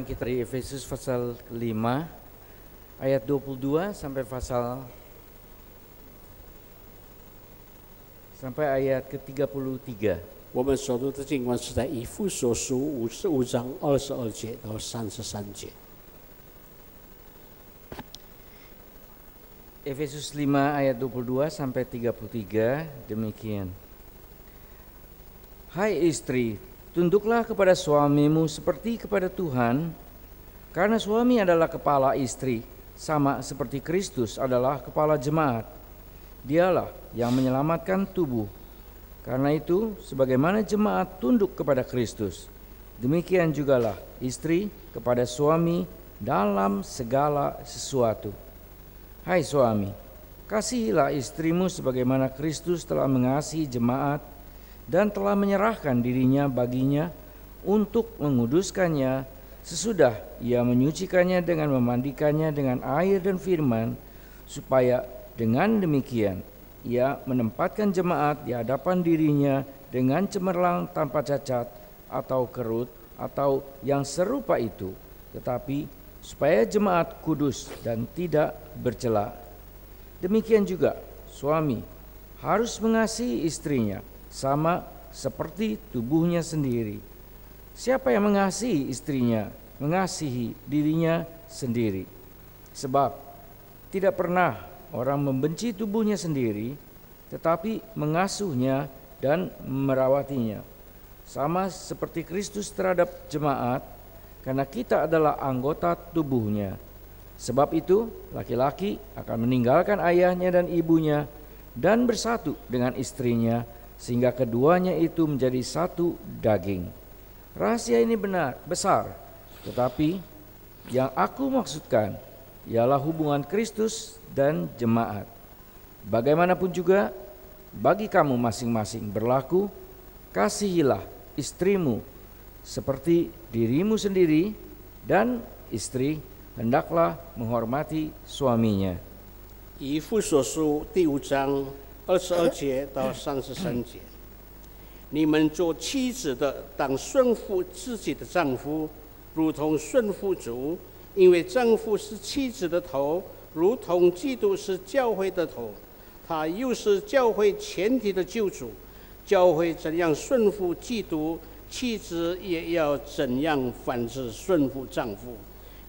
bacaan kita di Efesus pasal 5 ayat 22 sampai ayat ke-33. 我们所读的经文是在以弗所书55章22节到33节。 Efesus 5 ayat 22 sampai 33 demikian. Hai istri, tunduklah kepada suamimu seperti kepada Tuhan, karena suami adalah kepala istri, sama seperti Kristus adalah kepala jemaat. Dialah yang menyelamatkan tubuh. Karena itu, sebagaimana jemaat tunduk kepada Kristus, demikian jugalah istri kepada suami dalam segala sesuatu. Hai suami, kasihilah istrimu sebagaimana Kristus telah mengasihi jemaat dan telah menyerahkan dirinya baginya untuk menguduskannya sesudah ia menyucikannya dengan memandikannya dengan air dan firman, supaya dengan demikian ia menempatkan jemaat di hadapan dirinya dengan cemerlang tanpa cacat atau kerut atau yang serupa itu, tetapi supaya jemaat kudus dan tidak bercela. Demikian juga suami harus mengasihi istrinya sama seperti tubuhnya sendiri. Siapa yang mengasihi istrinya, mengasihi dirinya sendiri. Sebab tidak pernah orang membenci tubuhnya sendiri, tetapi mengasuhnya dan merawatinya. Sama seperti Kristus terhadap jemaat, karena kita adalah anggota tubuhnya. Sebab itu, laki-laki akan meninggalkan ayahnya dan ibunya dan bersatu dengan istrinya, sehingga keduanya itu menjadi satu daging. Rahasia ini besar, tetapi yang aku maksudkan ialah hubungan Kristus dan jemaat. Bagaimanapun juga, bagi kamu masing-masing berlaku, kasihilah istrimu seperti dirimu sendiri, dan istri hendaklah menghormati suaminya. 以弗所书第5章22节到33节，你们做妻子的当顺服自己的丈夫，如同顺服主，因为丈夫是妻子的头，如同基督是教会的头，他又是教会全体的救主。教会怎样顺服基督，妻子也要怎样反之顺服丈夫。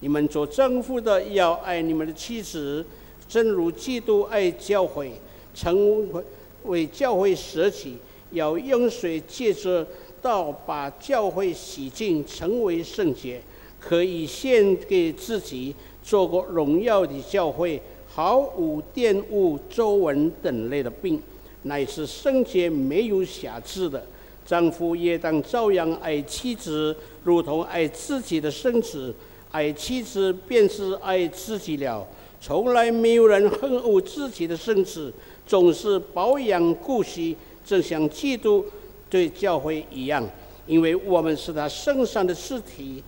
你们做丈夫的要爱你们的妻子，正如基督爱教会，曾为教会舍己，要用水借着道把教会洗净，成为圣洁，可以献给自己，做个荣耀的教会，毫无玷污、皱纹等类的病，乃是圣洁没有瑕疵的。丈夫也当照样爱妻子，如同爱自己的身子。爱妻子便是爱自己了。从来没有人恨恶自己的身子，总是保养顾惜，正像基督对教会一样。因为我们是他身上的肢体。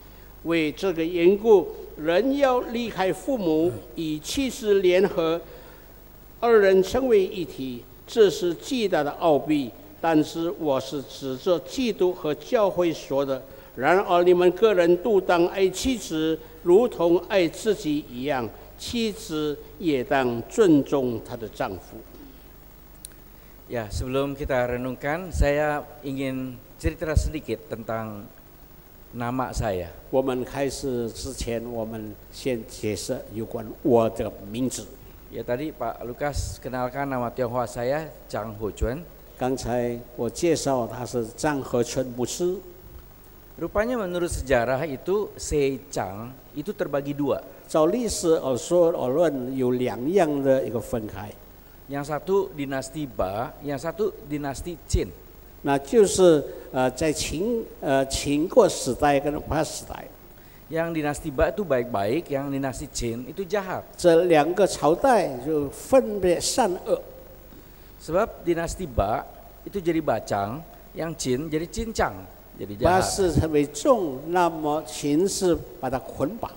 为这个缘故，人要离开父母，与妻子联合，二人成为一体。这是巨大的奥秘，但是我是指着基督和教会说的。然而你们个人都当爱妻子，如同爱自己一样，妻子也当尊重她的丈夫。 Ya, sebelum kita renungkan, saya ingin cerita sedikit tentang nama saya. 我们开始之前，我们先解释有关我的名字。 Ya, tadi Pak Lukas kenalkan nama Tionghoa saya Chang Ho Chuan. 刚才我介绍他是张和春牧师。 Rupanya menurut sejarah itu Chang itu terbagi dua. 照历史而说而论，有两样的一个分开。 Yang satu dinasti Ba, yang satu dinasti Qin. 那就是在秦国时代跟汉时代。 Yang dinasti Ba itu baik-baik, yang dinasti Qin itu jahat. 这两个朝代就分别善恶。 Sebab dinasti Ba itu jadi bacang, yang Qin jadi cincang, jadi 八 jahat. 是成为重，那么秦是把它捆绑。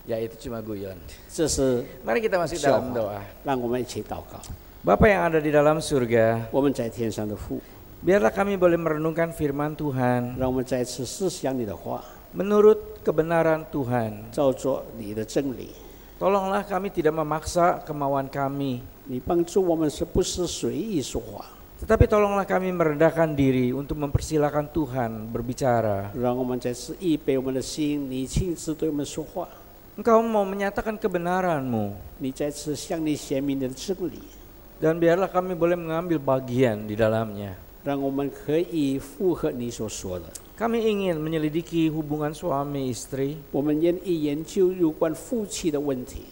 Ya, itu cuma guyon. 这是 Mari kita masuk 笑 dalam 话 doa. 让我们一起祷告。 Bapa yang ada di dalam surga, 我们在天上的父， biarlah kami boleh merenungkan firman Tuhan 让我们再次思想你的话。 menurut kebenaran Tuhan. 照做你的真理。 Tolonglah kami tidak memaksa kemauan kami, 你帮助我们是不是随意说话？ tetapi tolonglah kami merendahkan diri untuk mempersilahkan Tuhan berbicara. 让我们再次预备我们的心，你亲自对我们说话， Engkau mau menyatakan kebenaran-Mu, 你再次向你显明你的真理， dan biarlah kami boleh mengambil bagian di dalamnya. 让我们可以符合你所说的。 Kami ingin menyelidiki hubungan suami istri, 我们愿意研究有关夫妻的问题，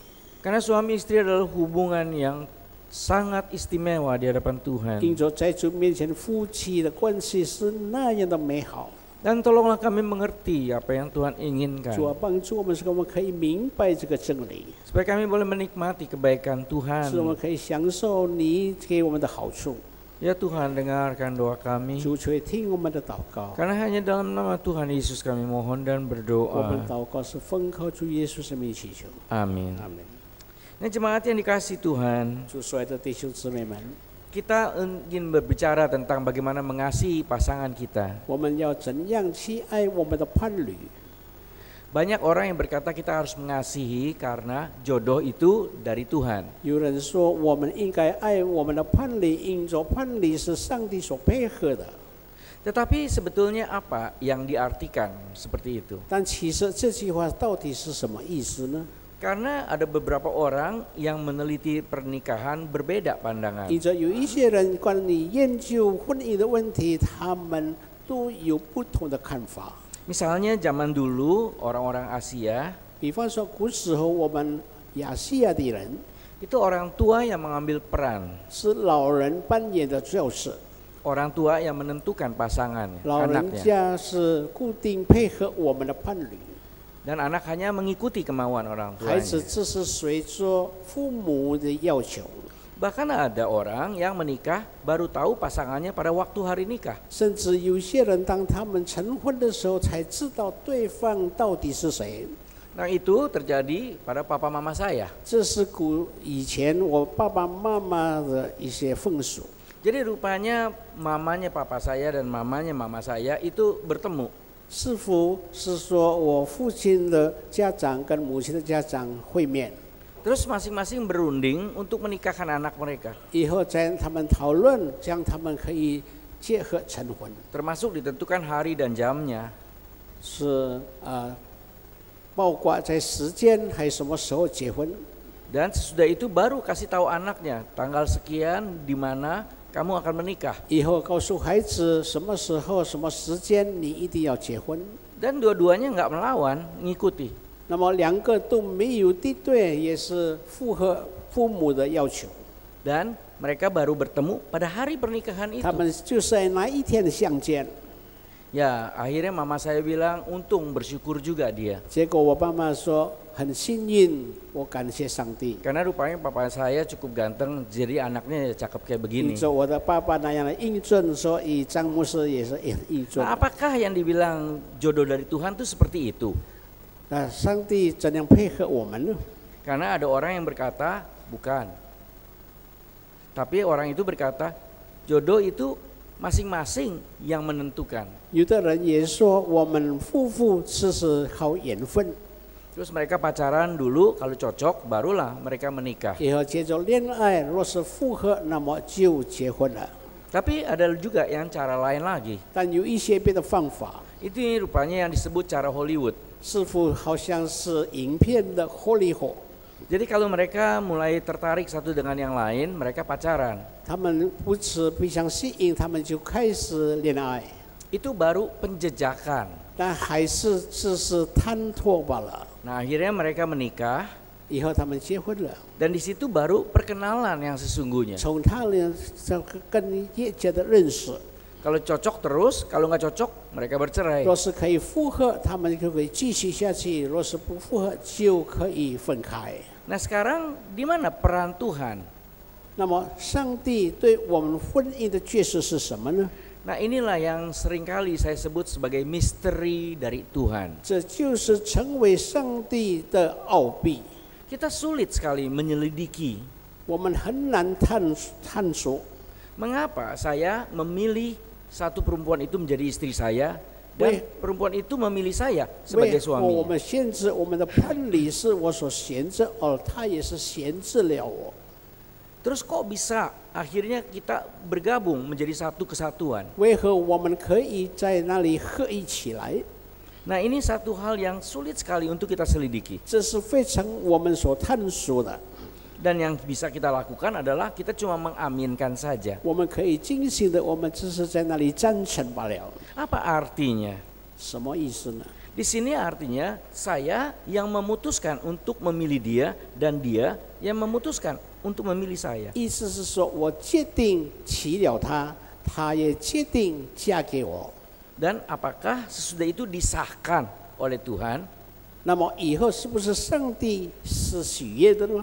karena suami istri adalah hubungan yang sangat istimewa di hadapan Tuhan. 因着在主面前夫妻的关系是那样的美好。 Dan tolonglah kami mengerti apa yang Tuhan inginkan, 主啊，帮助我们，使我们可以明白这个真理， supaya kami boleh menikmati kebaikan 使我们 Tuhan. 可以享受你给我们的好处。 Ya Tuhan, dengarkan doa kami, 主却听我们的祷告， karena hanya dalam nama Tuhan Yesus kami mohon dan 我们 berdoa. 祷告是奉靠主耶稣生命祈求。 Amin. 阿门。 Nah, jemaat yang dikasihi Tuhan, 主所爱的弟兄姊妹们， kita ingin berbicara tentang bagaimana mengasihi pasangan kita. 我们要怎样去爱我们的伴侣？ Banyak orang yang berkata kita harus mengasihi karena jodoh itu dari Tuhan. 有人说我们应该爱我们的伴侣，因着伴侣是上帝所配合的。 Tetapi sebetulnya apa yang diartikan seperti itu? 但其实这句话到底是什么意思呢？ Karena ada beberapa orang yang meneliti pernikahan berbeda pandangan. 因着有一些人关于研究婚姻的问题，他们都有不同的看法。 Misalnya zaman dulu orang-orang Asia 比方说，古时候我们亚细亚的人 itu orang tua yang mengambil peran, 是老人扮演的角色， orang tua yang menentukan pasangan 老人 anaknya, 家是固定配合我们的伴侣， dan anak hanya mengikuti kemauan orang 孩子 tuanya. 只是随着父母的要求。 Bahkan ada orang yang menikah baru tahu pasangannya pada waktu hari nikah. 甚至有些人当他们成婚的时候，才知道对方到底是谁。 Nah, itu terjadi pada papa mama saya. 这是以前我爸爸妈妈的一些风俗。 Jadi rupanya mamanya papa saya dan mamanya mama saya itu bertemu. 似乎是说我父亲的家长跟母亲的家长会面， Terus masing-masing berunding untuk menikahkan anak mereka. 以后他们讨论，将他们可以结合成婚， Termasuk ditentukan hari dan jamnya. 是包括在时间还有什么时候结婚。 Dan sesudah itu baru kasih tahu anaknya tanggal sekian di mana kamu akan menikah. 以后告诉孩子什么时候、什么时间你一定要结婚。 Dan dua-duanya nggak melawan, ngikuti. 那么两个都没有敌对，也是符合父母的要求。 Dan mereka baru bertemu pada hari pernikahan itu. 他们就是在那一天相见。 Ya, akhirnya mama saya bilang untung bersyukur juga dia. 结果我爸妈说很幸运，我感谢上帝。 Karena rupanya papa saya cukup ganteng, jadi anaknya cakep kayak 因 begini. 着我的爸爸那样的印证，所以张牧师也是印证。 Nah, apakah yang dibilang jodoh dari Tuhan itu seperti itu? 那上帝怎样配合我们呢？ Karena ada orang yang berkata bukan. Tapi orang itu berkata jodoh itu masing-masing yang menentukan. 有的人也说，我们夫妇只是靠缘分， Terus mereka pacaran dulu, kalau cocok barulah mereka menikah. 以后接着恋爱，若是符合，那么就结婚了。 Tapi ada juga yang cara lain lagi. 但有一些别的方法， Itu rupanya yang disebut cara Hollywood. 似乎好像是影片的火力火。 Jadi kalau mereka mulai tertarik satu dengan yang lain, mereka pacaran. 他们不是非常吸引，他们就开始恋爱， Itu baru penjejakan. 但还是只是贪托罢了。 Nah, akhirnya mereka menikah 以后他们结婚了， dan di situ baru perkenalan yang sesungguhnya. 从他们跟业界的认识， Kalau cocok terus, kalau nggak cocok mereka bercerai. 若是可以复合，他们就可以继续下去；若是不复合，就可以分开。 Nah, sekarang di mana peran Tuhan? 那么，上帝对我们婚姻的角色是什么呢？ Nah, inilah yang seringkali saya sebut sebagai misteri dari Tuhan. 这就是成为上帝的奥秘， Kita sulit sekali menyelidiki 我们很难探索。 mengapa saya memilih satu perempuan itu menjadi istri saya dan perempuan itu memilih saya sebagai 为何我 suaminya. 们限制我们的伴侣是我所闲置，而他也是闲置了我？ Terus kok bisa akhirnya kita bergabung menjadi satu kesatuan? 为何我们可以在那里合一起来？ Nah, ini satu hal yang sulit sekali untuk kita selidiki. 这是非常我们所探索的。 Dan yang bisa kita lakukan adalah kita cuma mengaminkan saja. 我们可以尽心的，我们只是在那里赞成罢了。 Apa artinya? 什么意思呢？ Di sini artinya saya yang memutuskan untuk memilih dia dan dia yang memutuskan untuk memilih saya. 意思是说我决定娶了她，她也决定嫁给我。 Dan apakah sesudah itu disahkan oleh Tuhan? 那么以后是不是上帝是喜悦的呢？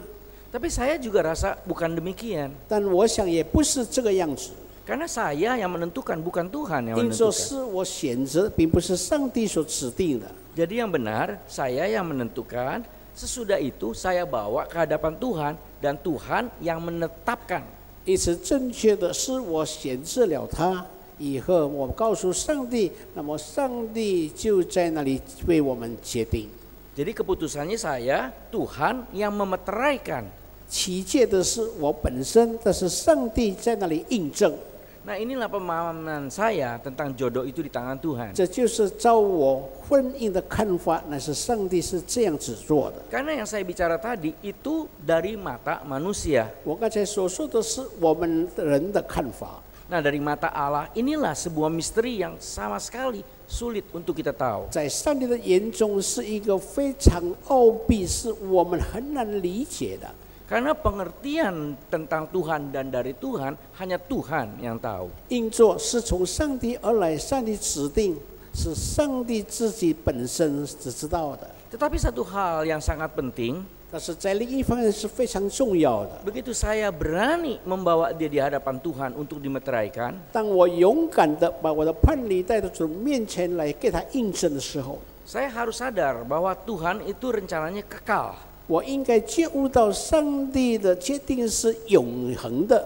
Tapi saya juga rasa bukan demikian. 但我想也不是这个样子。 Karena saya yang menentukan, bukan Tuhan yang 因说 menentukan. 是我选择，并不是上帝所指定的。 Jadi yang benar, saya yang menentukan, sesudah itu saya bawa ke hadapan Tuhan dan Tuhan yang menetapkan. 因此正确的是我选择了他，以后我告诉上帝，那么上帝就在那里为我们决定。 Jadi keputusannya saya, Tuhan yang memeteraikan. 起届的是我本身，但是上帝在那里印证。 Nah, inilah pemahaman saya tentang jodoh itu di tangan Tuhan. 这就是照我婚姻的看法，那是上帝是这样子做的。 Karena yang saya bicara tadi itu dari mata manusia. 我刚才所说的是我们人的看法， Nah, dari mata Allah inilah sebuah misteri yang sama sekali sulit untuk kita tahu. 在上帝的眼中是一个非常奥秘，是我们很难理解的。 Karena pengertian tentang Tuhan dan dari Tuhan hanya Tuhan yang tahu. 因作是从上帝而来，上帝指定，是上帝自己本身只知道的。 Tetapi satu hal yang sangat penting, 但是在另一方面是非常重要的。 begitu saya berani membawa dia di hadapan Tuhan untuk dimeteraikan, 当我勇敢的把我的伴侣带到主面前来给他印证的时候， saya harus sadar bahwa Tuhan itu rencananya kekal. 我应该觉悟到上帝的决定是永恒的。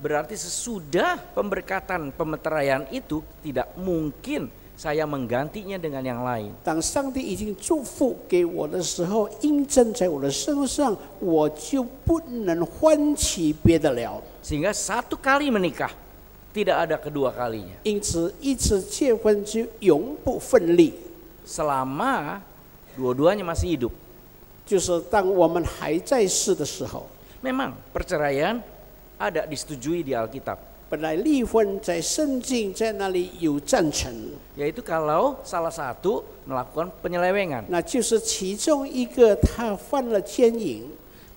Berarti sesudah pemberkatan pemeteraian itu tidak mungkin saya menggantinya dengan yang lain. 当上帝已经祝福给我的时候，印证在我的身上，我就不能欢喜别的了。 Sehingga satu kali menikah tidak ada kedua kalinya. 因此，一次结婚就永不分离。 Selama dua-duanya masih hidup. 就是当我们还在世的时候， Memang perceraian ada disetujui di Alkitab. 本来离婚在圣经在那里有赞成， Yaitu kalau salah satu melakukan penyelewengan. 那就是其中一个他犯了奸淫，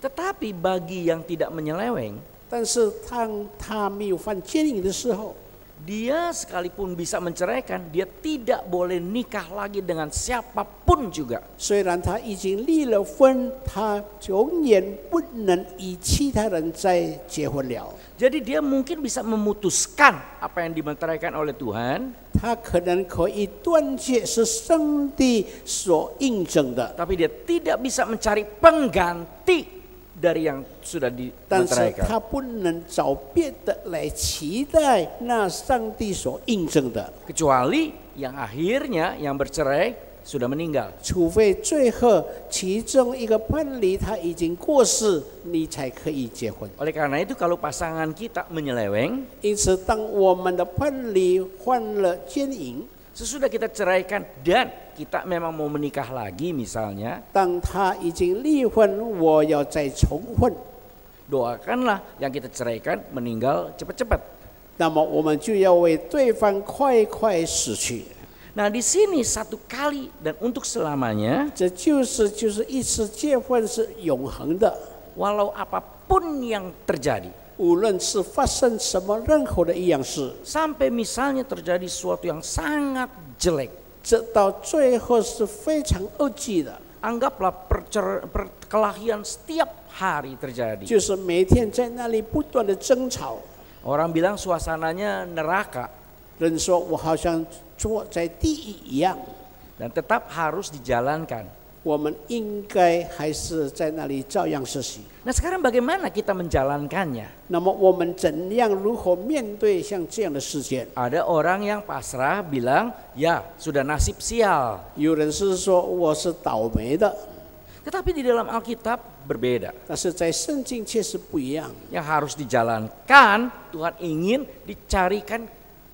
Tetapi bagi yang tidak menyeleweng, 但是当他没有犯奸淫的时候， dia sekalipun bisa menceraikan, dia tidak boleh nikah lagi dengan siapapun juga. 虽然他已经离了婚，他永远不能与其他人再结婚了。 Jadi dia mungkin bisa memutuskan apa yang dimeteraikan oleh Tuhan, 他可能可以断绝是上帝所印证的， tapi dia tidak bisa mencari pengganti dari yang sudah 但是 dimeteraikan. 他不能找别的来取代那上帝所印证的， Kecuali yang akhirnya yang bercerai sudah meninggal. 除非最后其中一个伴侣他已经过世，你才可以结婚。 Oleh karena itu kalau pasangan kita menyeleweng, 因此，当我们的伴侣犯了奸淫， sesudah kita ceraikan dan kita memang mau menikah lagi misalnya, 当他已经离婚，我要再重婚， doakanlah yang kita ceraikan meninggal cepat-cepat. 那么我们就要为对方快快死去。 Nah, di sini satu kali dan untuk selamanya, 这就是一次结婚是永恒的， walau apapun yang terjadi, 无论是发生什么任何的一样事， sampai misalnya terjadi sesuatu yang sangat jelek, 这到最后是非常恶极的， anggaplah perkelahian setiap hari terjadi. 就是每天在那里不断的争吵。 Orang bilang suasananya neraka 人说我好像坐在地狱一样， dan tetap harus dijalankan. 我们应该还是在那里照样实习。 Nah sekarang bagaimana kita menjalankannya? 那么我们怎样如何面对像这样的事件？ Ada orang yang pasrah bilang, ya sudah nasib sial. 有人是说我是倒霉的， Tetapi di dalam Alkitab berbeda. 但是在圣经确实不一样。 Yang harus dijalankan, Tuhan ingin dicarikan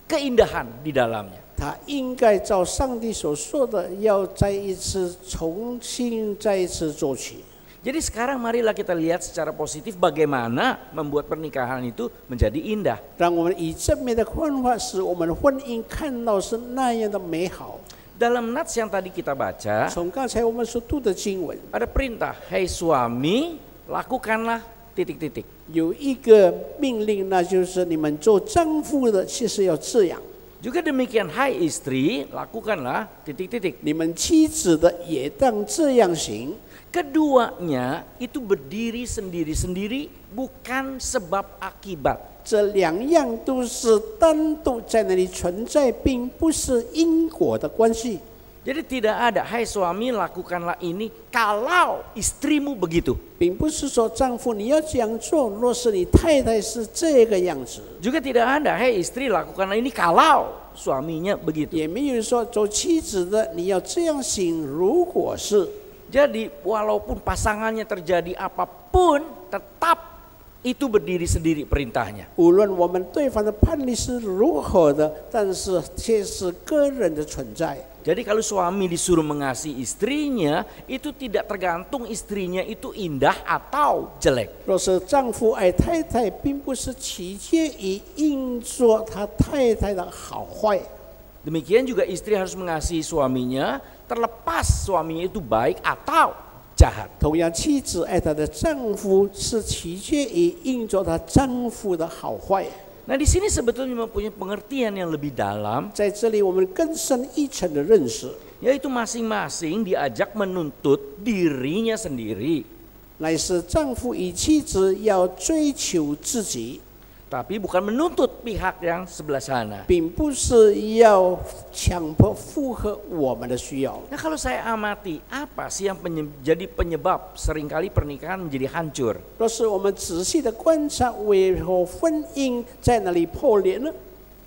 keindahan di dalamnya. 他应该照上帝所说的，要重新再一次做起。 Jadi sekarang marilah kita lihat secara positif bagaimana membuat pernikahan itu menjadi indah. 让我们以正面的看法，使我们婚姻看到是那样的美好。 Dalam nats yang tadi kita baca, 从刚才我们所读的经文， ada perintah, hei suami, lakukanlah titik-titik. 有一个命令，那就是你们做丈夫的，其实要这样； Juga demikian, hai istri, lakukanlah titik-titik. 你们妻子的也当这样行。 Keduanya itu berdiri sendiri-sendiri, bukan sebab akibat. 这两样都是单独在那里存在，并不是因果的关系。 Jadi tidak ada, hai suami lakukanlah ini kalau istrimu begitu. 并不是说丈夫你要这样做，若是你太太是这个样子， Juga tidak ada, hai istri lakukanlah ini kalau suaminya begitu. 也没有说做妻子的你要这样行。如果是， Jadi walaupun pasangannya terjadi apapun, tetap itu berdiri sendiri perintahnya. 无论我们对方的判例是如何的，但是却是个人的存在。 Jadi kalau suami disuruh mengasihi istrinya, itu tidak tergantung istrinya itu indah atau jelek. 若是丈夫爱太太，并不是取决于应做他太太的好坏。 Demikian juga istri harus mengasihi suaminya, terlepas suaminya itu baik atau jahat. 同样，妻子爱她的丈夫是取决于应做她丈夫的好坏。 Nah di sini sebetulnya mempunyai pengertian yang lebih dalam, 在这里，我们更深一层的认识， yaitu masing-masing diajak menuntut dirinya sendiri, 乃是丈夫与妻子要追求自己， tapi bukan menuntut pihak yang sebelah sana. 并不是要强迫符合我们的需要。 Nah kalau saya amati, apa sih yang jadi penyebab seringkali pernikahan menjadi hancur? 若是我们仔细的观察，为何婚姻在那里破裂呢？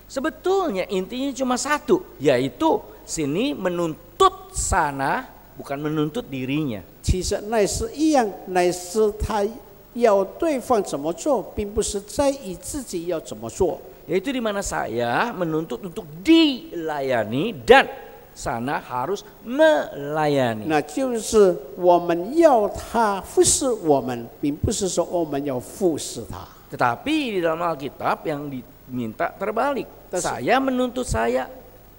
Sebetulnya intinya cuma satu, yaitu sini menuntut sana, bukan menuntut dirinya. 其实乃是一样，乃是他要对方怎么做，并不是在意自己要怎么做。 Yaitu di mana saya menuntut untuk dilayani dan sana harus melayani. 那就是我们要他服侍我们，并不是说我们要服侍他。 Tetapi di dalam Alkitab yang diminta terbalik. Tas- Saya menuntut saya,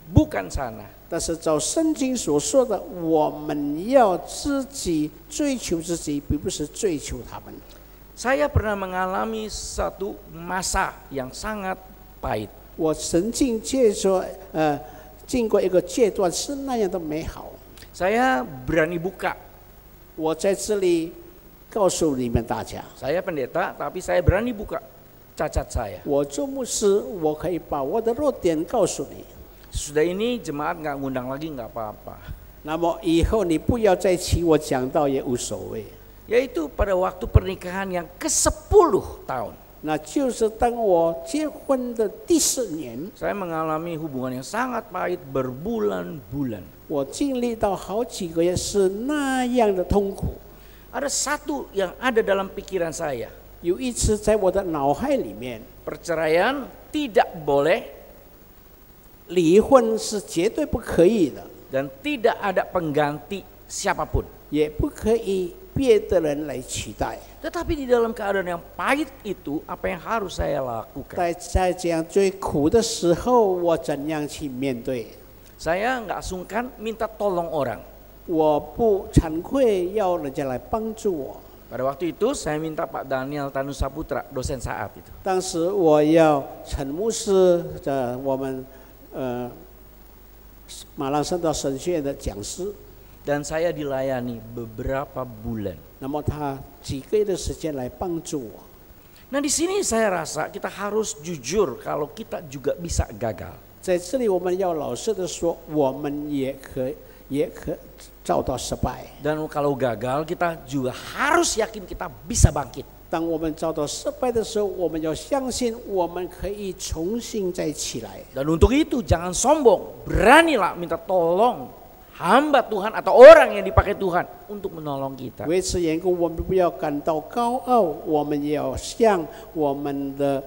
bukan sana. 但是照圣经所说的，我们要自己追求自己，并不是追求他们。 Saya pernah mengalami satu masa yang sangat pahit. 我曾经经过一个阶段是那样的美好。 Saya berani buka. 我在这里告诉你们大家， Saya pendeta, tapi saya berani buka cacat saya. 我做牧师，我可以把我的弱点告诉你。 Sudah ini jemaat nggak ngundang lagi nggak apa-apa. 那么以后你不要再请我讲道也无所谓。 Yaitu pada waktu pernikahan yang ke-10 tahun. 那就是当我结婚的第10年， Saya mengalami hubungan yang sangat pahit berbulan-bulan. 我经历到好几个月是那样的痛苦。 Ada satu yang ada dalam pikiran saya. 有一次在我的脑海里面， Perceraian tidak boleh 离婚是绝对不可以的， dan tidak ada pengganti siapapun. 也不可以别的人来取代。 Tetapi di dalam keadaan yang pahit itu, apa yang harus saya lakukan? 在这样最苦的时候，我怎样去面对？ Saya nggak sungkan minta tolong orang. 我不惭愧，要人家来帮助我。 Pada waktu itu saya minta Pak Daniel Tanusaputra, dosen saat itu. 当时我要陈牧师的我们马兰圣道神学院的讲师， Dan saya dilayani beberapa bulan. 那么他几个月的时间来帮助我。 Nah di sini saya rasa kita harus jujur kalau kita juga bisa gagal. 在这里，我们要老实的说，我们也可遭到失败。 Dan kalau gagal, kita juga harus yakin kita bisa bangkit. 当我们遭到失败的时候，我们要相信我们可以重新再起来。 Dan untuk itu jangan sombong, beranilah minta tolong hamba Tuhan atau orang yang dipakai Tuhan untuk menolong kita. 为此缘故，我们不要感到高傲，我们也要向我们的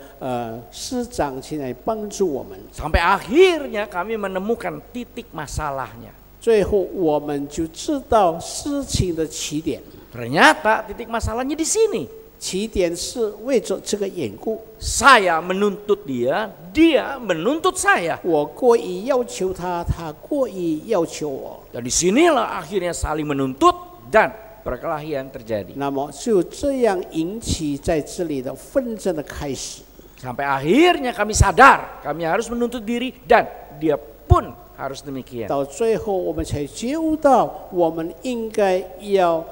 师长前来帮助我们。 Sampai akhirnya kami menemukan titik masalahnya. 最后，我们就知道事情的起点。 Ternyata titik masalahnya di sini. 起点是为着这个缘故， Saya menuntut dia, dia menuntut saya. 我过于要求他，他过于要求我。 Dan disinilah akhirnya saling menuntut dan perkelahian terjadi. 那么就这样引起在这里的纷争的开始。 Sampai akhirnya kami sadar, kami harus menuntut diri dan dia pun harus demikian. 到最后，我们才觉悟到，我们应该要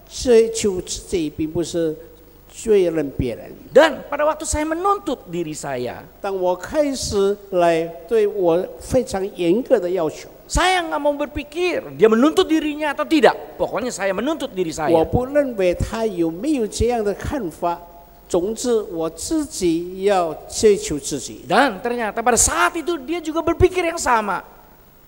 追求自己，并不是追认别人。 Dan pada waktu saya menuntut diri saya, 当我开始来对我非常严格的要求， saya nggak mau berpikir dia menuntut dirinya atau tidak. Pokoknya saya menuntut diri 我 saya. 不认为他有没有这样的看法。总之，我自己要追求自己。 Dan ternyata pada saat itu dia juga berpikir yang sama.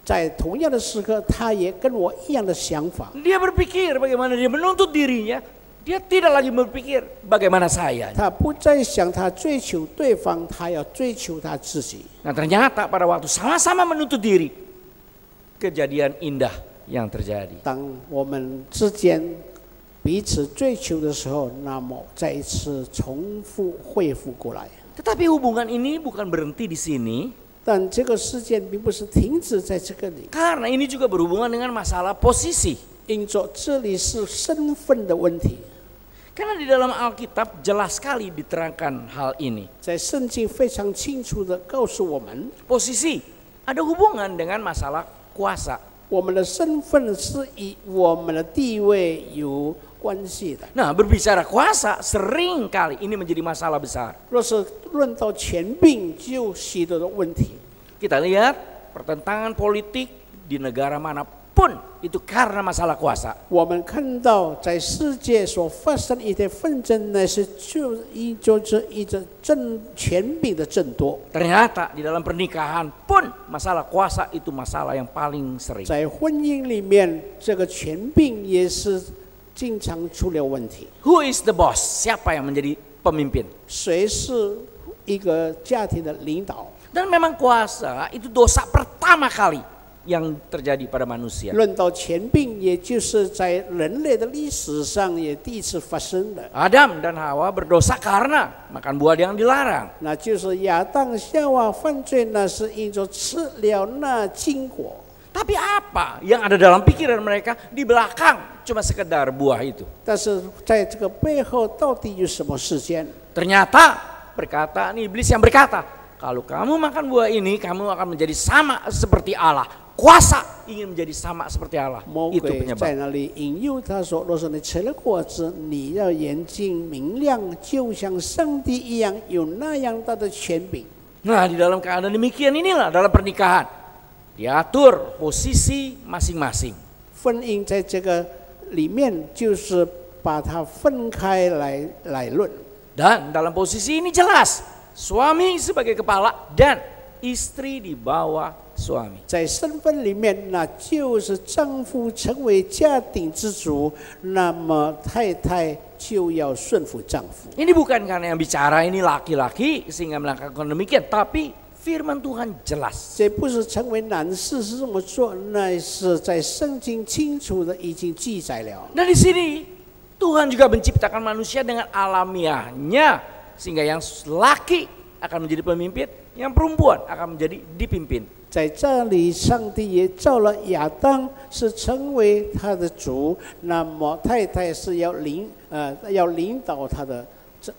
在同样的时刻，他也跟我一样的想法。 Dia berpikir bagaimana dia menuntut dirinya, dia tidak lagi berpikir bagaimana saya. 他不再想他追求对方，他要追求他自己。 Nah ternyata pada waktu sama-sama menuntut diri, kejadian indah yang terjadi. 当我们之间彼此追求的时候，那么再一次重复恢复过来。 Tetapi hubungan ini bukan berhenti di sini, 但这个事件并不是停止在这个里， karena ini juga berhubungan dengan masalah posisi. 因着这里是身份的问题。 Karena di dalam Alkitab jelas sekali diterangkan hal ini. 在圣经非常清楚的告诉我们， Posisi ada hubungan dengan masalah kuasa. 我们的身份是与我们的地位有关系的。 Nah berbicara kuasa sering kali ini menjadi masalah besar. 若是论到权柄，就许多的问题。 Kita lihat pertentangan politik di negara manapun itu karena masalah kuasa. 我们看到在世界所发生一些纷争呢，是就是一个权柄的争夺。 Ternyata di dalam pernikahan pun masalah kuasa itu masalah yang paling sering. 在婚姻里面，这个权柄也是经常出了问题。 Who is the boss? Siapa yang menjadi pemimpin? 谁是一个家庭的领导？ Dan memang kuasa itu dosa pertama kali yang terjadi pada manusia. 论到权柄，也就是在人类的历史上也第一次发生的， Adam dan Hawa berdosa karena makan buah yang dilarang. 那就是亚当夏娃犯罪，那是因着吃了那禁果。 Tapi apa yang ada dalam pikiran mereka di belakang cuma sekedar buah itu? 但是在这个背后，到底有什么事件？ Ternyata perkataan iblis yang berkata, kalau kamu makan buah ini, kamu akan menjadi sama seperti Allah. Kuasa ingin menjadi sama seperti Allah. 魔 Itu 鬼在 penyebab. 那里引诱他说：“若是你吃了果子，你要眼睛明亮，就像上帝一样，有那样大的权柄。” Nah di dalam keadaan demikian inilah dalam pernikahan diatur posisi masing-masing. 婚姻在这个里面，就是把它分开来论。 Dan dalam posisi ini jelas suami sebagai kepala dan istri di bawah suami. 在身份里面，那就是丈夫成为家庭之主，那么太太就要顺服丈夫。 Ini bukan karena yang bicara ini laki-laki sehingga melakukan demikian, tapi firman Tuhan jelas. 这不是成为男士是这么做，那是在圣经清楚的已经记载了。 Dan di sini Tuhan juga menciptakan manusia dengan alamiahnya sehingga yang laki akan menjadi pemimpin, yang perempuan akan menjadi dipimpin. 在这里，上帝也造了亚当，是成为他的主，那么太太是要领导他的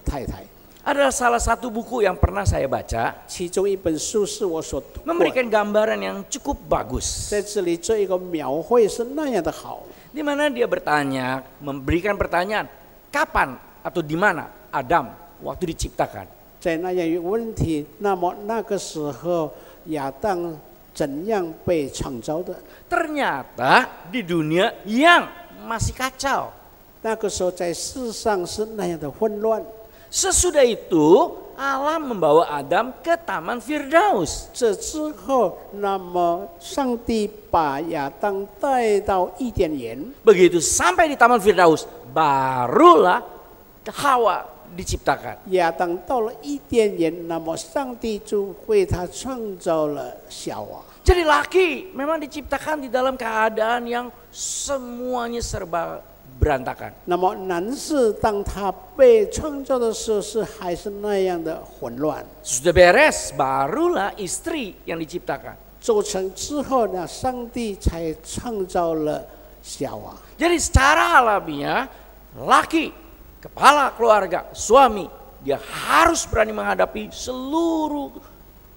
太太。 Ada salah satu buku yang pernah saya baca 其中一本书是我所读过的， memberikan gambaran yang cukup bagus. 在这里做一个描绘是那样的好。 Di mana dia bertanya, memberikan pertanyaan, kapan atau di mana Adam waktu diciptakan? 在那样一个问题，那么那个时候亚当怎样被创造的。 Ternyata di dunia yang masih kacau. 那个时候在世上是那样的混乱。 Sesudah itu Allah membawa Adam ke Taman Firdaus. 这之后，那么上帝把亚当带到伊甸园。 Begitu sampai di Taman Firdaus, barulah Hawa diciptakan. 亚当到了伊甸园，那么上帝就为他创造了夏娃。 Jadi laki memang diciptakan di dalam keadaan yang semuanya serba berantakan. 那么男士当他被创造的时候，是还是那样的混乱。 Sudah beres, barulah istri yang diciptakan. 做成之后呢，上帝才创造了夏娃。 Jadi secara alamiah, laki, kepala keluarga, suami, dia harus berani menghadapi seluruh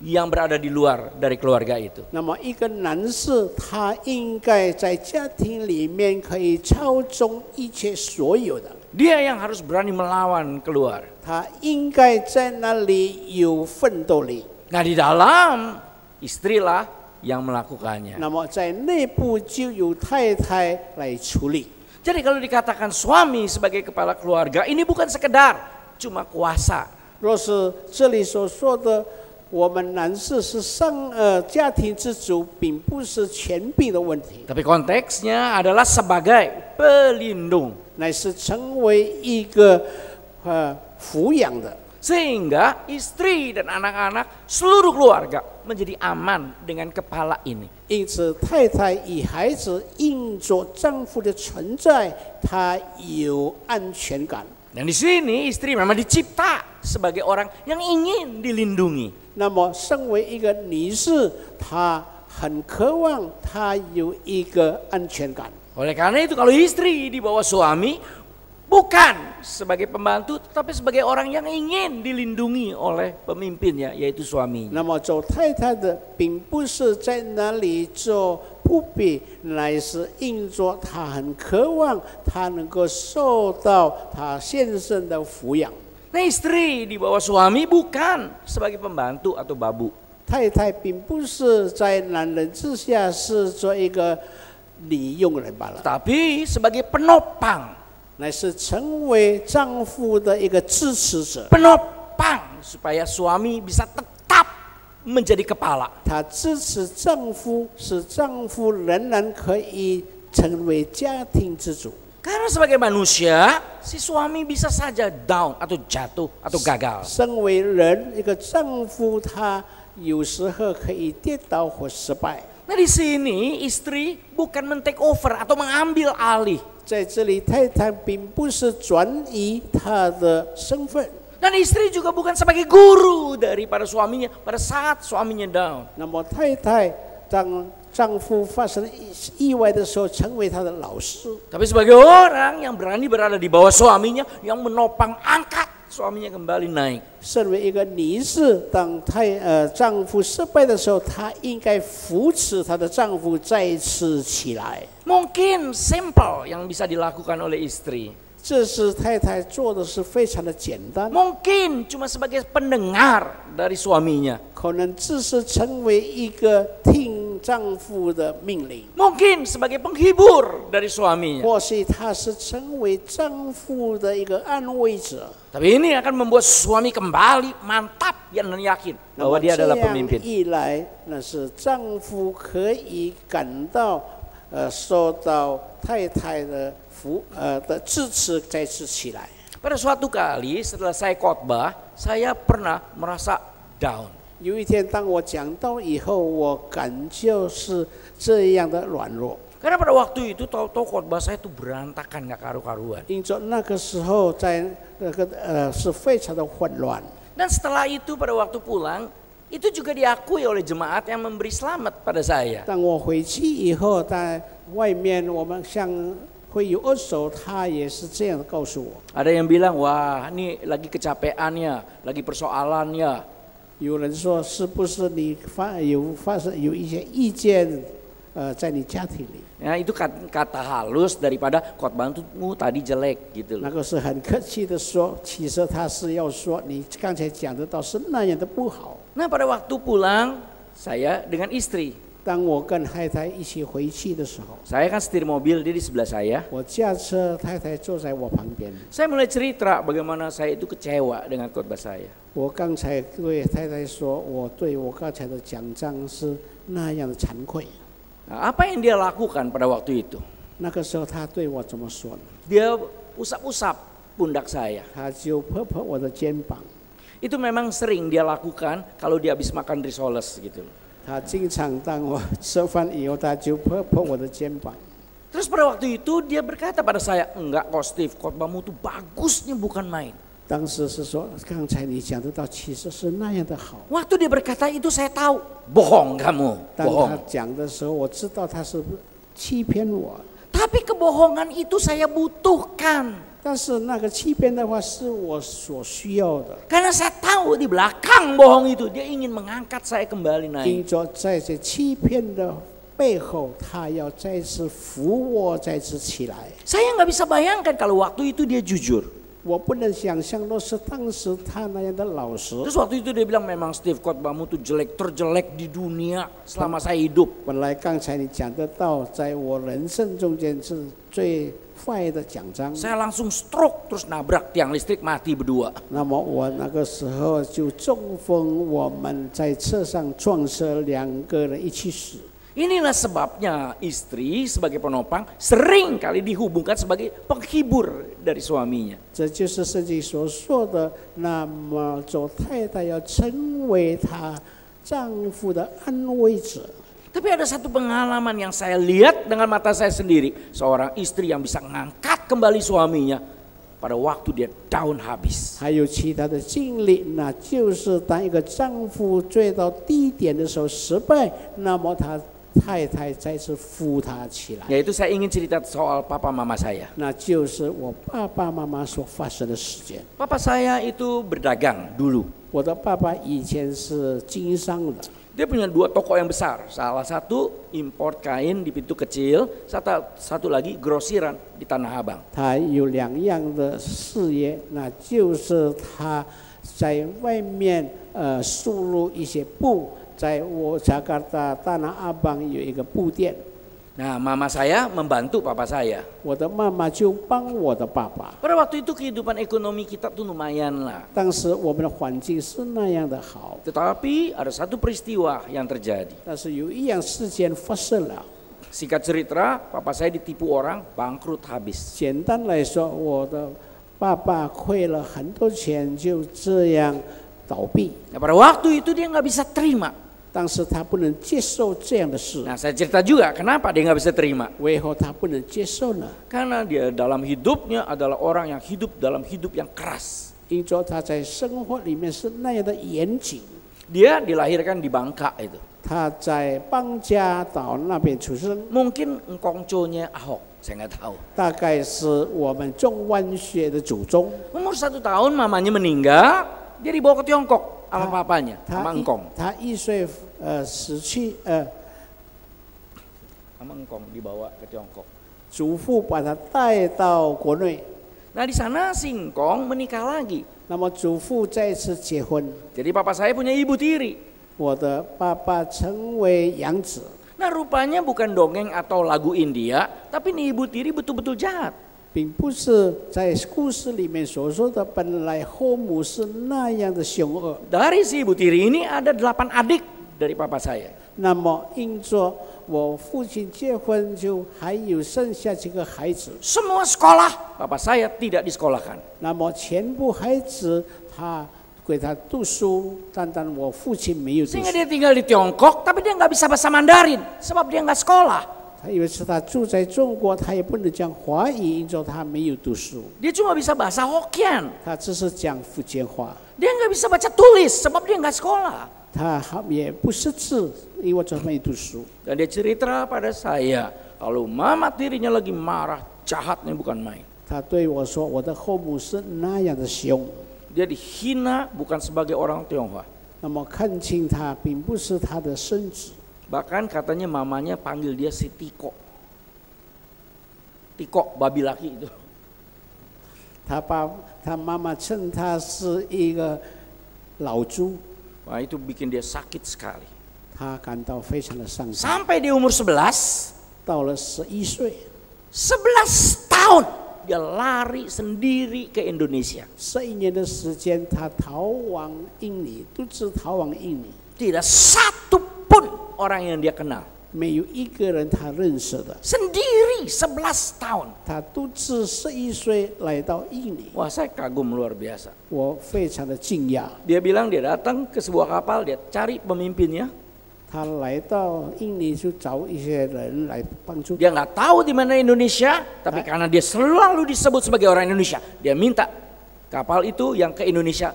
yang berada di luar dari keluarga itu. 那么一个男士，他应该在家庭里面可以操纵一切所有的。 Dia yang harus berani melawan keluar. 他应该在那里有奋斗力。 Nah di dalam istrilah yang melakukannya. 那么在内部就由太太来处理。 Jadi kalau dikatakan suami sebagai kepala keluarga, ini bukan sekedar cuma kuasa. 若是这里所说的，我们男士是家庭之主，并不是权柄的问题， Tapi konteksnya adalah sebagai pelindung. 乃是成为一个抚养的。 Sehingga istri dan anak-anak seluruh keluarga menjadi aman dengan kepala ini. 因此，太太与孩子因着丈夫的存在，她有安全感。 Dan di sini istri memang dicipta sebagai orang yang ingin dilindungi. 那么，身为一个女士，她很渴望，她有一个安全感。 Oleh karena itu kalau istri di bawah suami bukan sebagai pembantu tetapi sebagai orang yang ingin dilindungi oleh pemimpinnya yaitu suaminya. 那么做太太的，并不是在那里做仆婢，乃是因着她很渴望，她能够受到她先生的抚养。 Nah istri di bawah suami bukan sebagai pembantu atau babu. 太太并不是在男人之下是做一个女佣人罢了， Tapi sebagai penopang. 乃是成为丈夫的一个支持者。 Penopang supaya suami bisa tetap menjadi kepala. 她支持丈夫，使丈夫仍然可以成为家庭之主。 Karena sebagai manusia, si suami bisa saja down atau jatuh atau gagal. 身为人，一个丈夫他有时候可以跌倒或失败。 Nah di sini istri bukan men-take over atau mengambil alih. 在这里，太太并不是转移她的身份。 Dan istri juga bukan sebagai guru daripada suaminya pada saat suaminya down. 那么，太太当丈夫发生意外的时候，成为他的老师。 Tapi sebagai orang yang berani berada di bawah suaminya, yang menopang angkat suaminya kembali naik. 身为一个女士，当丈夫失败的时候，她应该扶持她的丈夫再次起来。 Mungkin simple yang bisa dilakukan oleh istri. 这是太太做的是非常的简单， Mungkin cuma sebagai pendengar dari suaminya. 可能只是成为一个听丈夫的命令， Mungkin sebagai penghibur dari suaminya. 或许她是成为丈夫的一个安慰者。 Tapi ini akan membuat suami kembali mantap dan yakin 那 bahwa 么 dia 这 adalah 样 pemimpin. 一来，那是丈夫可以感到受到太太的支持，再次起来。 Pada suatu kali setelah saya khotbah, saya pernah merasa down. 有一天，当我讲到以后，我感觉是这样的软弱。 Karena pada waktu itu tahu-tahu khotbah saya itu berantakan gak karu-karuan. 因着那个时候在那个是非常的混乱。 Dan setelah itu pada waktu pulang, itu juga diakui oleh jemaat yang memberi selamat pada saya. 当我回去以后，在外面我们像会有二手，他也是这样告诉我。 Ada yang bilang, wah ini lagi kecapeannya, lagi persoalannya. 有人说，是不是你发生有一些意见，在你家庭里？ Ya, itu kata halus daripada khotbahmu tadi jelek gitu 那 loh. 个是很客气的说，其实他是要说你刚才讲的倒是那样的不好。 Nah pada waktu pulang, saya dengan istri 当我跟太太一起回去的时候， Saya kan setir mobil, dia di sebelah saya. 我驾车，太太坐在我旁边。 Saya mulai cerita bagaimana saya itu kecewa dengan khotbah saya. 我刚才对太太说，我对我刚才的讲章是那样的惭愧。 Nah, apa yang dia lakukan pada waktu itu? 那个时候他对我怎么说呢？ Dia usap-usap pundak saya. 他就拍拍我的肩膀。 Itu memang sering dia lakukan kalau dia habis makan risoles gitu. 他经常当我吃饭以后，他就拍拍我的肩膀。 Terus pada waktu itu dia berkata pada saya, enggak kok Steve, khotbahmu tuh bagusnya bukan main. 当时是说，刚才你讲得到，其实是那样的好。 Waktu dia berkata itu saya tahu, bohong kamu, 当他 bohong. 讲的时候，我知道他是欺骗我， Tapi kebohongan itu saya butuhkan. 但是那个欺骗的话是我所需要的。 Karena saya tahu di belakang bohong itu dia ingin mengangkat saya kembali 因 naik. 着在这欺骗的背后，他要再次扶我再次起来。 Saya nggak bisa bayangkan kalau waktu itu dia jujur. 我不能想象，若是当时他那样的老实。 Terus waktu itu dia bilang memang Steve khotbahmu tuh jelek terjelek di dunia selama saya hidup. 本来刚才你讲得到，在我人生中间是最坏的奖章。 Saya langsung stroke terus nabrak tiang listrik mati berdua. 那么我那个时候就中风，我们在车上撞车，两个人一起死。 Inilah sebabnya istri sebagai penopang sering kali dihubungkan sebagai penghibur dari suaminya. 这就是圣经所说的。那么做太太要成为她丈夫的安慰者。 Tapi ada satu pengalaman yang saya lihat dengan mata saya sendiri. Seorang istri yang bisa mengangkat kembali suaminya pada waktu dia down habis. 还有其他的经历，那就是当一个丈夫坠到低点的时候失败，那么他太太再次扶他起来。 Yaitu saya ingin cerita soal papa mama saya. 那就是我爸爸妈妈所发生的事件。 Papa saya itu berdagang dulu. 我的爸爸以前是经商的。 Dia punya 2 toko yang besar. Salah satu import kain di pintu kecil, satu lagi grosiran di Tanah Abang. 他有2样的事业，那就是他在外面输入一些布，在我Jakarta Tanah Abang有一个布店。 Nah, mama saya membantu papa saya. 我的妈妈就帮我的爸爸。 Pada waktu itu kehidupan ekonomi kita tuh lumayan lah. 当时我们的环境是那样的好， Tetapi ada satu peristiwa yang terjadi. 但是有一样事件发生了。 Singkat cerita, papa saya ditipu orang, bangkrut habis. 简单来说，我的爸爸亏了很多钱，就这样倒闭。 Nah, pada waktu itu dia nggak bisa terima. 但是他不能接受这样的事， Nah, saya cerita juga kenapa dia nggak bisa terima. 为何他不能接受呢？ Karena dia dalam hidupnya adalah orang yang hidup dalam hidup yang keras. 因着他在生活里面是那样的严谨。 Dia dilahirkan di Bangka itu. 他在邦家岛那边出生， Mungkin engkongconya Ahok, saya nggak tahu. 大概是我们中湾学的祖宗。 Umur 1 tahun mamanya meninggal, dia dibawa ke Tiongkok sama papanya, sama engkong. 他1岁死去Sama engkong dibawa ke Tiongkok. 祖父把他带到国内， Nah, di sana si engkong menikah lagi. 那么祖父再次结婚， Jadi papa saya punya ibu tiri. 我的爸爸成为养子。 Nah, rupanya bukan dongeng atau lagu India, tapi nih ibu tiri betul-betul jahat. 并不是在故事里面所说的，本来后母是那样的凶恶。 Dari si ibu tiri ini ada 8 adik dari papa saya. 那么因着我父亲结婚，就还有剩下几个孩子。 Semua sekolah, papa saya tidak disekolahkan. 那么全部孩子他给他读书，单我父亲没有读书 Sehingga。dia tinggal di Tiongkok, tapi dia nggak bisa bahasa Mandarin, sebab dia nggak sekolah. 他以为是他住在中国，他也不能讲华语，因着他没有读书， Dia cuma bisa bahasa Hokkien. 他只是讲福建话。 Dia nggak bisa baca tulis, sebab dia nggak sekolah. 他也不识字，因为他没读书。 Dan dia cerita pada saya, kalau mama tirinya lagi marah, jahatnya bukan main. 他对我说：“我的后母是那样的凶。” Dia dihina bukan sebagai orang Tionghoa. 那么看清他，并不是他的孙子。 Bahkan katanya mamanya panggil dia si Tiko. Tiko, babi laki itu. 他妈妈称他是一个老猪。 Wah, itu bikin dia sakit sekali. 他感到非常的伤心。 Sampai di umur 11, 到了11岁， 11 tahun dia lari sendiri ke Indonesia. 11年的时间，他逃往印尼，独自逃往印尼， Tidak satu pun orang yang dia kenal. 没有一个人他认识的。 Sendiri 11 tahun. 他独自11岁来到印尼， Wah, saya kagum luar biasa. 我非常的惊讶。 Dia bilang dia datang ke sebuah kapal, dia cari pemimpinnya. 他来到印尼就找一些人来帮助。 Dia nggak tahu di mana Indonesia, tapi karena dia selalu disebut sebagai orang Indonesia, dia minta kapal itu yang ke Indonesia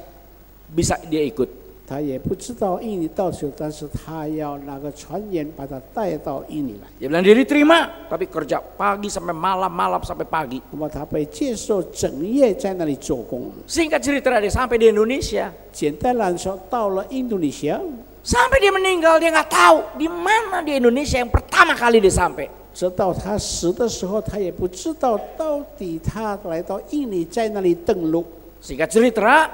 bisa dia ikut. 他也不知道印尼到处，但是他要那个船员把他带到印尼来。 Dia bilang dia diterima, tapi kerja pagi sampai malam, malam sampai pagi. 那么他被接受，整夜在那里做工。 Singkat cerita dia sampai di Indonesia, 简单来说，到了印度尼西亚， sampai dia meninggal dia nggak tahu di mana di Indonesia yang pertama kali dia sampai. 直到他死的时候，他也不知道到底他来到印尼在那里登陆。 Singkat cerita,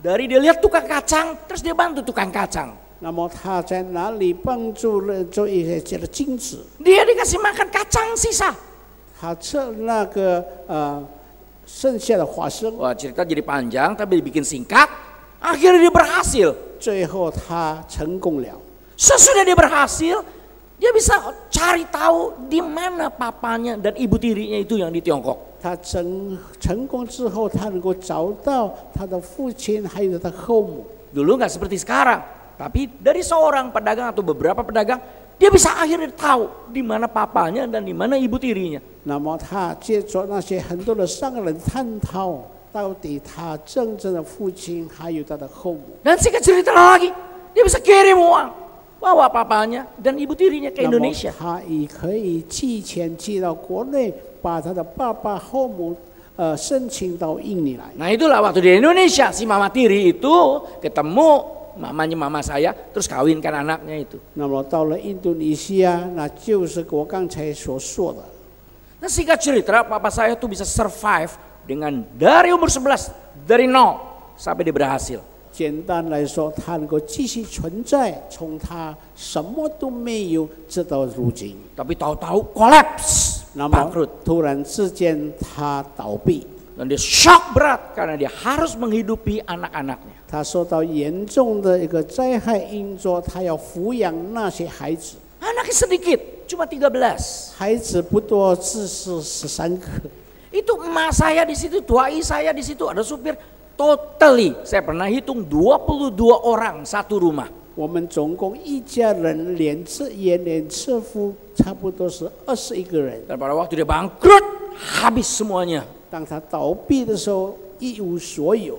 dari dia lihat tukang kacang, terus dia bantu tukang kacang. 那么他在哪里帮助了做一些这个金子？ Dia dikasih makan kacang sisa. 他吃那个剩下的花生， Wah, cerita jadi panjang tapi dibikin singkat. Akhirnya dia berhasil. 最后他成功了。 Sesudah dia berhasil, dia bisa cari tahu di mana papanya dan ibu tirinya itu yang di Tiongkok. 他成功之后，他能够找到他的父亲还有他的后母。 Dulu nggak seperti sekarang, tapi dari seorang pedagang atau beberapa pedagang, dia bisa akhirnya tahu di mana papanya dan di mana ibu tirinya. 那么他接着那些很多的商人探讨，到底他真正的父亲还有他的后母。 Dan singkat cerita lagi, dia bisa kirim uang, bawa papanya dan ibu tirinya ke 那么 Indonesia. 他也可以寄钱寄到国内，把他的爸爸后母申请到印尼来。 Nah itulah waktu di Indonesia si mama tiri itu ketemu mamanya mama saya, terus kawinkan anaknya itu. 那么到了印度尼西亚，那就是我刚才所说的。 Nah singkat cerita, papa saya tuh bisa survive dengan dari umur 11, dari 0 sampai dia berhasil. 简单来说，他能够继续存在，从他什么都没有直到如今。 Tapi tahu-tahu collapse, 那么 bangkrut. 突然之间他倒闭， Dan dia shock berat karena dia harus menghidupi anak-anaknya. 他受到严重的一个灾害，因着他要抚养那些孩子， Anaknya sedikit, cuma 13. 孩子不多，只是13个。 Itu emak saya di situ, tuai saya di situ, ada supir. Totally, saya pernah hitung 22 orang satu rumah. 我们总共一家人连次爷连次夫差不多是21个人。 Dan pada waktu dia bangkrut, habis semuanya. 当他倒闭的时候，一无所有，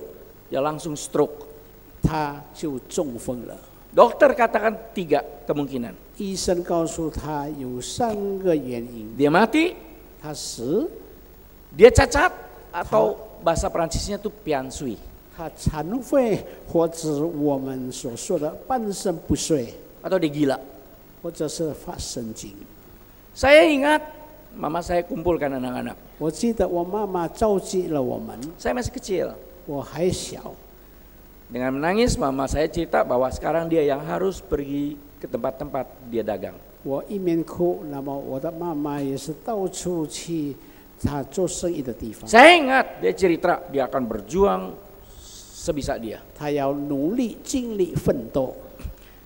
Dia langsung stroke. 他就中风了。 Dokter katakan 3 kemungkinan. 医生告诉他有3个原因： Dia mati, 他死， dia cacat, atau bahasa Perancisnya tuh piansui. 他残废，或者我们所说的半身不遂， Atau dia gila. 或者是发神经。 Saya ingat mama saya kumpulkan anak-anak. 我记得我妈妈召集了我们， Saya masih kecil. 我还小， Dengan menangis mama saya cerita bahwa sekarang dia yang harus pergi ke tempat-tempat dia dagang. 我一面哭，那么我的妈妈也是到处去她做生意的地方， Saya ingat dia cerita dia akan berjuang sebisa dia. 她要努力尽力奋斗。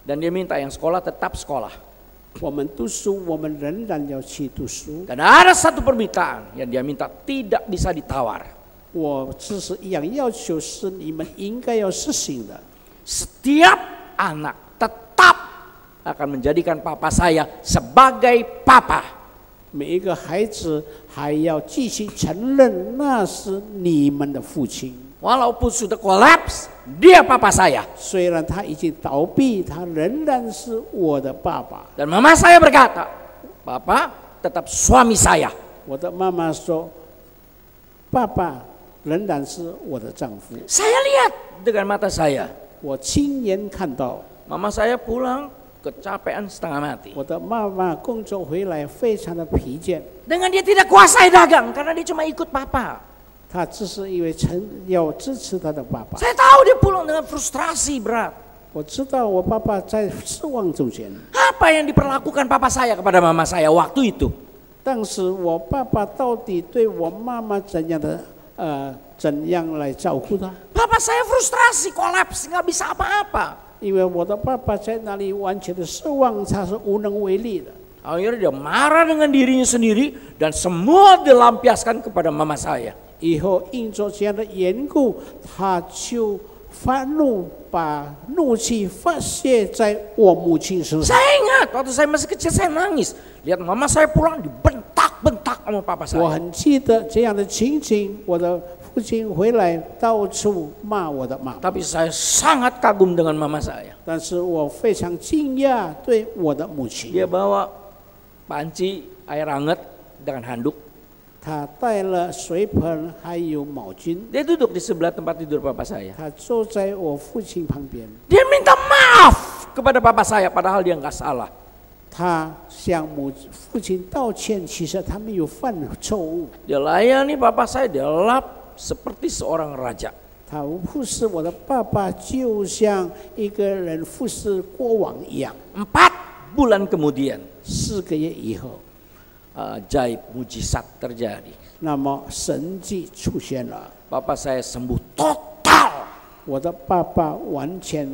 Dan dia minta yang sekolah tetap sekolah. 我们读书，我们仍然要去读书。 Dan ada satu permintaan yang dia minta tidak bisa ditawar. 我只是一样要求是你们应该要实行的。 Setiap anak tetap akan menjadikan papa saya sebagai papa. 每一个孩子还要继续承认那是你们的父亲， Walaupun sudah kolaps, dia papa saya. 虽然他已经倒闭，他仍然是我的爸爸。 Dan mama saya berkata, Papa tetap suami saya. 我的妈妈说，爸爸仍然是我的丈夫。 Saya lihat dengan mata saya. 我亲眼看到， Mama saya pulang kecapean setengah mati. 我的妈妈工作回来非常的疲倦， Dengan dia tidak kuasai dagang karena dia cuma ikut papa. 她只是因为要支持她的爸爸。 Saya tahu dia pulang dengan frustrasi berat. 我知道我爸爸在失望中间， Apa yang diperlakukan papa saya kepada mama saya waktu itu? 但是我爸爸到底对我妈妈怎样来照顾他？ Papa saya frustrasi, kolaps, nggak bisa apa-apa. 因为我的爸爸在那里完全的失望，他是无能为力的。 Akhirnya dia marah dengan dirinya sendiri dan semua dilampiaskan kepada mama saya. 以后因着这样的缘故，他就发怒，把怒气发泄在我母亲身上。 Saya ingat waktu saya masih kecil saya nangis. Lihat mama saya pulang dibentak-bentak sama papa 我 saya. 很记得这样的情景，我的父亲回来到处骂我的妈妈， Tapi saya sangat kagum dengan mama saya. 但是我非常惊讶对我的母亲。 Dia bawa panci air hangat dengan handuk. 他带了水盆还有毛巾， Dia duduk di sebelah tempat tidur papa saya. 他坐在我父亲旁边， Dia minta maaf kepada papa saya padahal dia nggak salah. 他向父亲道歉，其实他没有犯错误。 Dia layani papa saya, dia lap seperti seorang raja. 他服侍我的爸爸，就像一个人服侍国王一样。 4 bulan kemudian 4个月以后， ajaib mujizat terjadi. 那么神迹出现了， Papa saya sembuh total. 我的爸爸完全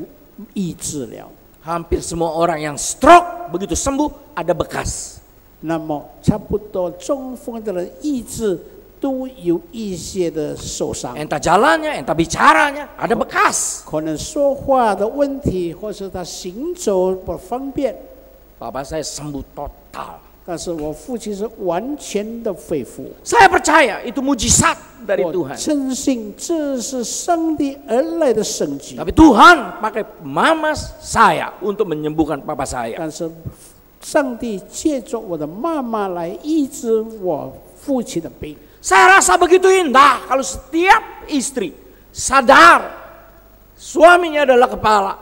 医治了。 Hampir semua orang yang stroke begitu sembuh ada bekas. 那么差不多中风的人医治都有一些的受伤， Entah jalannya, entah bicaranya, ada bekas. 可能说话的问题，或是他行走不方便。 Papa saya sembuh total. 但是我父亲是完全的恢复。 Saya percaya itu mujizat dari 我 Tuhan. 深信这是上帝而来的神迹。 Tapi Tuhan pakai mama saya untuk menyembuhkan papa saya. 但是上帝借着我的妈妈来医治我父亲的病。 Saya rasa begitu indah kalau setiap istri sadar suaminya adalah kepala.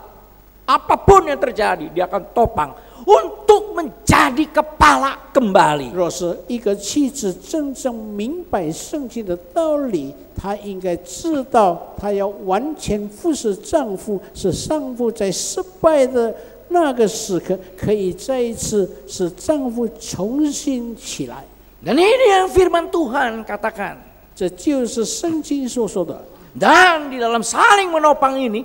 Apapun yang terjadi dia akan topang untuk menjadi kepala kembali. 若是一个妻子真正明白圣经的道理，她应该知道，她要完全服侍丈夫，使丈夫在失败的那个时刻，可以再一次使丈夫重新起来。 Dan ini yang firman Tuhan katakan. 这就是圣经所说的。 Dan di dalam saling menopang ini,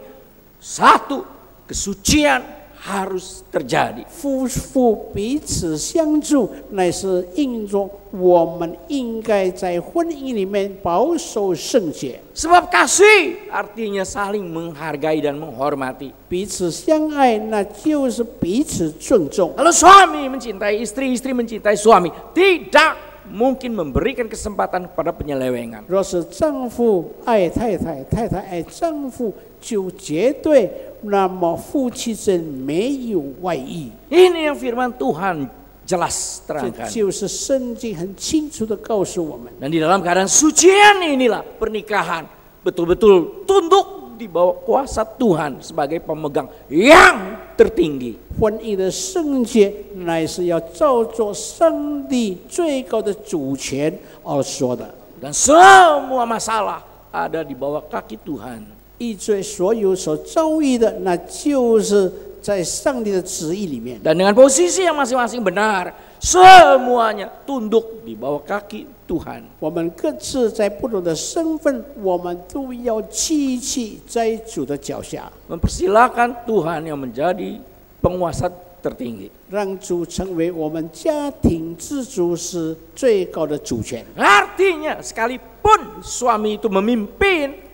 satu, kesucian harus terjadi. 夫妇彼此相助，乃是应着我们应该在婚姻里面保守圣洁。 Sebab kasih artinya saling menghargai dan menghormati. 彼此相爱，那就是彼此尊重。 Kalau suami mencintai istri, istri mencintai suami, tidak mungkin memberikan kesempatan kepada penyelewengan. 若是丈夫爱太太，太太爱丈夫，就绝对那么夫妻间没有外遇。 Ini yang firman Tuhan jelas 这 terangkan. 就是圣经很清楚的告诉我们。 Dan di dalam keadaan sucian inilah pernikahan betul-betul tunduk di bawah kuasa Tuhan sebagai pemegang yang tertinggi. 婚姻的圣洁乃是要照着上帝最高的主权而说的。 Dan semua masalah ada di bawah kaki Tuhan. 一切所有所遭遇的，那就是在上帝的旨意里面。 Dan dengan posisi yang masing-masing benar, semuanya tunduk di bawah kaki Tuhan. 我们各自在不同的身份，我们都要屈膝在主的脚下， Mempersilakan Tuhan yang menjadi penguasa tertinggi. 让主成为我们家庭之主，是最高的主权。 Artinya sekalipun suami itu memimpin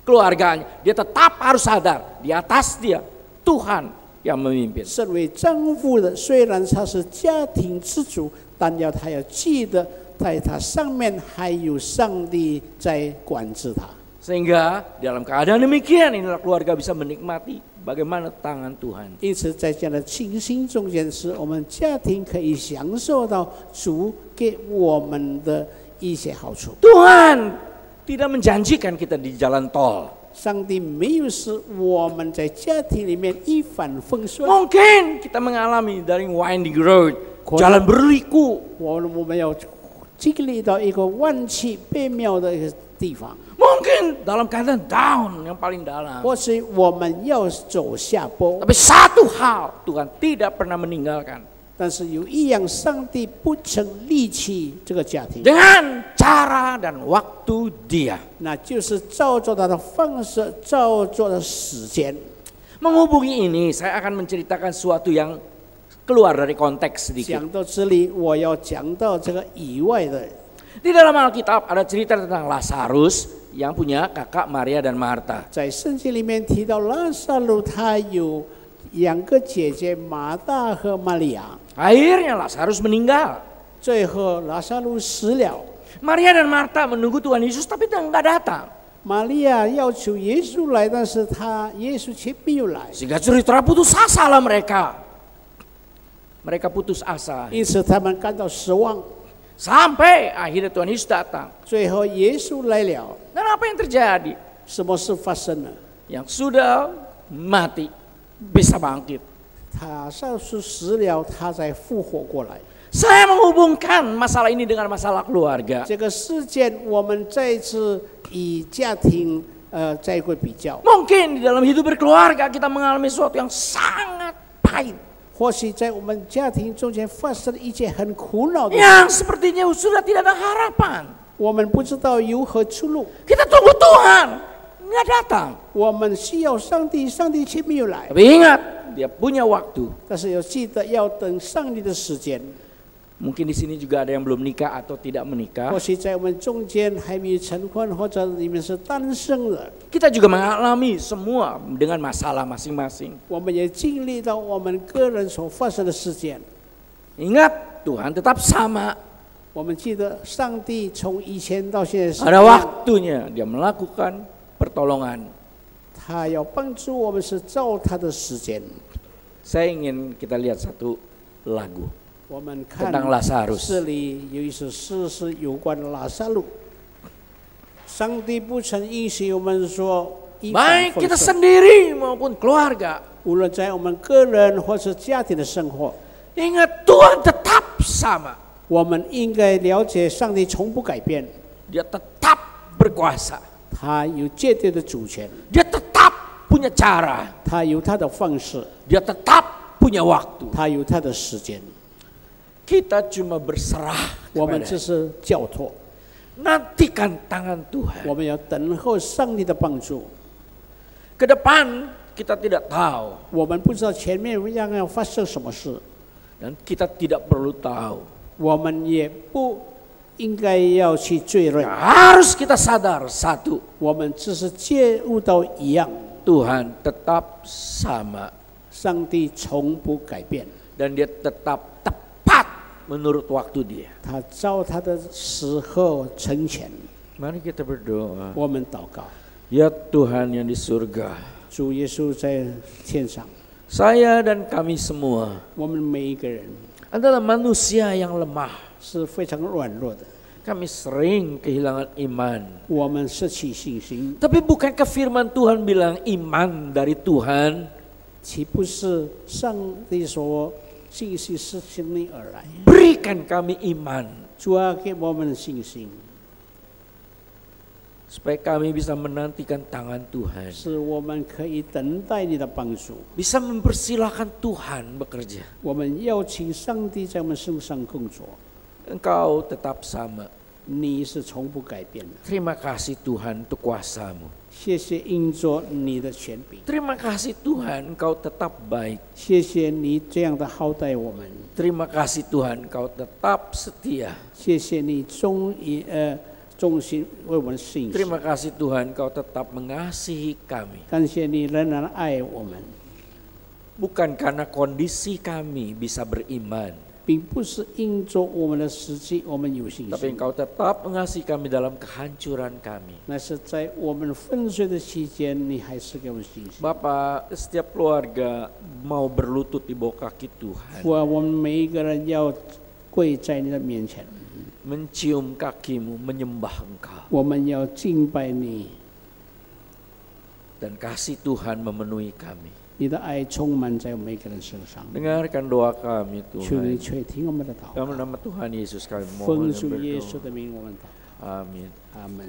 keluarganya, dia tetap harus sadar di atas dia Tuhan yang memimpin. 身为丈夫的，虽然他是家庭之主，但他要记得，在他上面还有上帝在管制他。 Sehingga dalam keadaan demikian inilah keluarga bisa menikmati bagaimana tangan Tuhan. 因此，在这样的情形中间，使我们家庭可以享受到主给我们的一些好处。 Tuhan tidak menjanjikan kita di jalan tol. 上帝没有使我们在家庭里面一帆风顺。 Mungkin kita mengalami dari winding road, jalan berliku. 我们要经历到一个万奇百妙的一个地方。 Mungkin Mungkin dalam keadaan down yang paling dalam. 或许我们要走下坡， Tapi satu hal Tuhan tidak pernah meninggalkan. 但是有一样，上帝不曾离弃这个家庭， Dengan cara dan waktu Dia. 那就是照着他的方式，照着的时间。 Menghubungi ini, saya akan menceritakan sesuatu yang keluar dari konteks sedikit. 讲到这里，我要讲到这个以外的。 Di dalam Alkitab ada cerita tentang Lazarus yang punya kakak Maria dan Marta. 在圣经里面提到拉撒路，他有两个姐姐马大和玛利亚， Akhirnya Lazarus meninggal. 最后拉撒路死了。 Maria dan Marta menunggu Tuhan Yesus tapi dia nggak datang. 玛利亚要求耶稣来，但是耶稣却没有来， Sehingga cerita putus asa lah mereka. Mereka putus asa. 因此他们感到失望。 Sampai akhirnya Tuhan Yesus datang. 最后耶稣来了， Dan apa yang terjadi? 什么事发生了？ Yang sudah mati bisa bangkit. 他上次死了，他才复活过来。 Saya menghubungkan masalah ini dengan masalah keluarga. 这个事件，我们再次以家庭再会比较。 Mungkin di dalam hidup berkeluarga kita mengalami sesuatu yang sangat pahit. 或许在我们家庭中间发生一件很苦恼的事， Yang sepertinya sudah tidak ada harapan. 我们不知道如何出路。 Kita tunggu Tuhan, nggak datang. 我们需要上帝，上帝却没有来。 Tapi ingat, dia punya waktu. 但是要记得要等上帝的时间。 Mungkin di sini juga ada yang belum nikah atau tidak menikah. 或许在我们中间还没有成婚，或者你们是单身的， Kita juga mengalami semua dengan masalah masing-masing. 我们也经历到我们个人所发生的事件。 Ingat, Tuhan tetap sama. 我们记得上帝从以前到现在是一 Ada 样， waktunya dia melakukan pertolongan. 他要帮助我们是照他的时间。 Saya ingin kita lihat satu lagu 我们看 tentang Lazarus. 这里有一首诗是有关拉撒路。上帝不曾应许我们说，一帆 Baik 风 kita 顺， sendiri maupun keluarga. 无论在我们个人或是家庭的生活， Ingat Tuhan tetap sama. 我们应该了解上帝从不改变， Dia tetap berkuasa. 他有绝对的主权， Dia tetap punya cara. 他有他的方式， Dia tetap punya waktu. 他有他的时间。 Kita cuma berserah 我们 kepada 只是交托， nantikan tangan Tuhan. 我们要等候上帝的帮助。 Ke depan kita tidak tahu 我们不知道前面将要发生什么事， dan kita tidak perlu tahu. 我们也不应该要去追认。 Harus kita sadar satu, 我们只是介入到一样， Tuhan tetap sama 上帝从不改变， dan dia tetap tepat menurut waktu dia. 他照他的时候成全。 Mari kita berdoa. 我们祷告， Ya Tuhan yang di surga, 主耶稣在天上， saya dan kami semua 我们每一个人 adalah manusia yang lemah. 是非常软弱的， Kami sering kehilangan iman. 我们失去信心， Tapi bukankah firman Tuhan bilang iman dari Tuhan? 岂不是上帝说信心是从你而来？ Berikan kami iman 主啊，给我们信心， supaya kami bisa menantikan tangan Tuhan, 使我们可以等待你的帮助。 bisa mempersilahkan Tuhan bekerja. 我们邀请上帝在我们身上工作， Engkau tetap sama. 你是从不改变的。 Terima kasih Tuhan untuk kuasa-Mu. 谢谢因着你的权柄， Terima kasih Tuhan Engkau tetap baik. 谢谢你这样的好待我们， Terima kasih Tuhan Engkau tetap setia. 谢谢你忠心为我们信实， Terima kasih Tuhan Engkau tetap mengasihi kami. 感谢你仍然爱我们， Bukan karena kondisi kami bisa beriman, 并不是因着我们的实际我们有信 tapi 心， Engkau tetap mengasihi kami dalam kehancuran kami. 那是在我们分水的期间，你还是给我们信心。 Bapak, setiap keluarga mau berlutut di bawah kaki Tuhan, 我们每一个人要跪在你的面前， mencium kakimu, menyembah Engkau, 我们要敬拜你， dan kasih Tuhan memenuhi kami. 你的爱充满在我们每个人身上。 Dengarkan doa kami 求你 Tuhan. 垂听我们的祷告， Dalam nama Tuhan Yesus kami 奉 mohon 主 dan 耶稣 berdoa. 的名我们祷告， Amin. 阿门。